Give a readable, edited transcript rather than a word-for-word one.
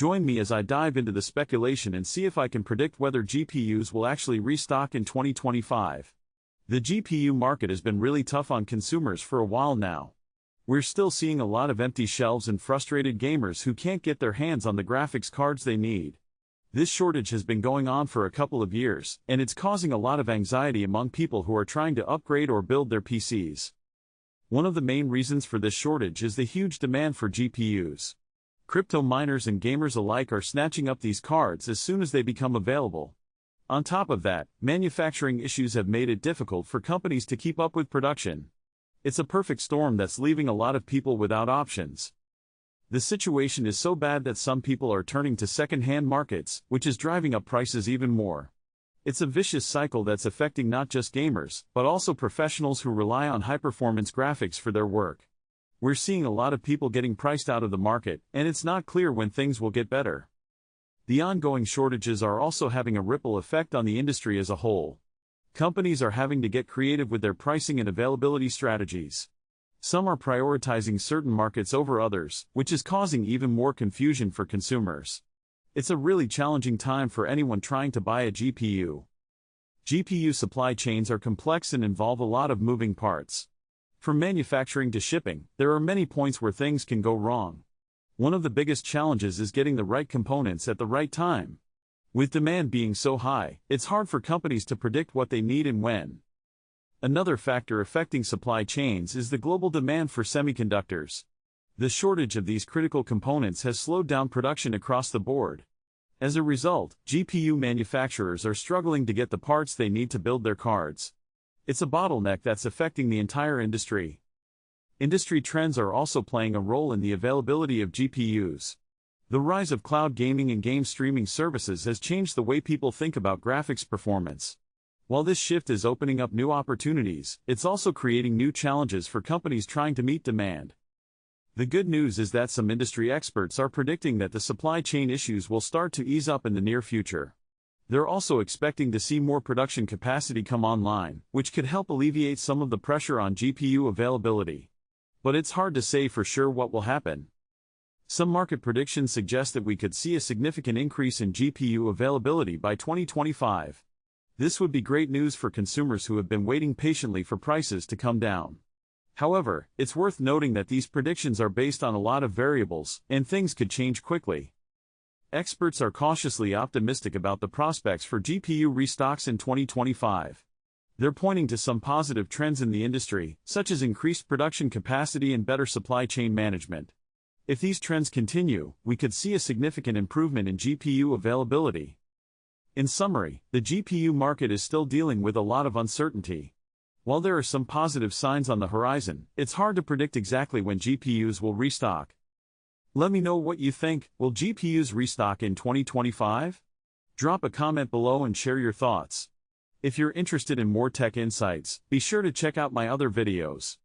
Join me as I dive into the speculation and see if I can predict whether GPUs will actually restock in 2025. The GPU market has been really tough on consumers for a while now. We're still seeing a lot of empty shelves and frustrated gamers who can't get their hands on the graphics cards they need. This shortage has been going on for a couple of years, and it's causing a lot of anxiety among people who are trying to upgrade or build their PCs. One of the main reasons for this shortage is the huge demand for GPUs. Crypto miners and gamers alike are snatching up these cards as soon as they become available. On top of that, manufacturing issues have made it difficult for companies to keep up with production. It's a perfect storm that's leaving a lot of people without options. The situation is so bad that some people are turning to second-hand markets, which is driving up prices even more. It's a vicious cycle that's affecting not just gamers, but also professionals who rely on high-performance graphics for their work. We're seeing a lot of people getting priced out of the market, and it's not clear when things will get better. The ongoing shortages are also having a ripple effect on the industry as a whole. Companies are having to get creative with their pricing and availability strategies. Some are prioritizing certain markets over others, which is causing even more confusion for consumers. It's a really challenging time for anyone trying to buy a GPU. GPU supply chains are complex and involve a lot of moving parts. From manufacturing to shipping, there are many points where things can go wrong. One of the biggest challenges is getting the right components at the right time. With demand being so high, it's hard for companies to predict what they need and when. Another factor affecting supply chains is the global demand for semiconductors. The shortage of these critical components has slowed down production across the board. As a result, GPU manufacturers are struggling to get the parts they need to build their cards. It's a bottleneck that's affecting the entire industry. Industry trends are also playing a role in the availability of GPUs. The rise of cloud gaming and game streaming services has changed the way people think about graphics performance. While this shift is opening up new opportunities, it's also creating new challenges for companies trying to meet demand. The good news is that some industry experts are predicting that the supply chain issues will start to ease up in the near future. They're also expecting to see more production capacity come online, which could help alleviate some of the pressure on GPU availability. But it's hard to say for sure what will happen. Some market predictions suggest that we could see a significant increase in GPU availability by 2025. This would be great news for consumers who have been waiting patiently for prices to come down. However, it's worth noting that these predictions are based on a lot of variables, and things could change quickly. Experts are cautiously optimistic about the prospects for GPU restocks in 2025. They're pointing to some positive trends in the industry, such as increased production capacity and better supply chain management. If these trends continue, we could see a significant improvement in GPU availability. In summary, the GPU market is still dealing with a lot of uncertainty. While there are some positive signs on the horizon, it's hard to predict exactly when GPUs will restock. Let me know what you think. Will GPUs restock in 2025? Drop a comment below and share your thoughts. If you're interested in more tech insights, be sure to check out my other videos.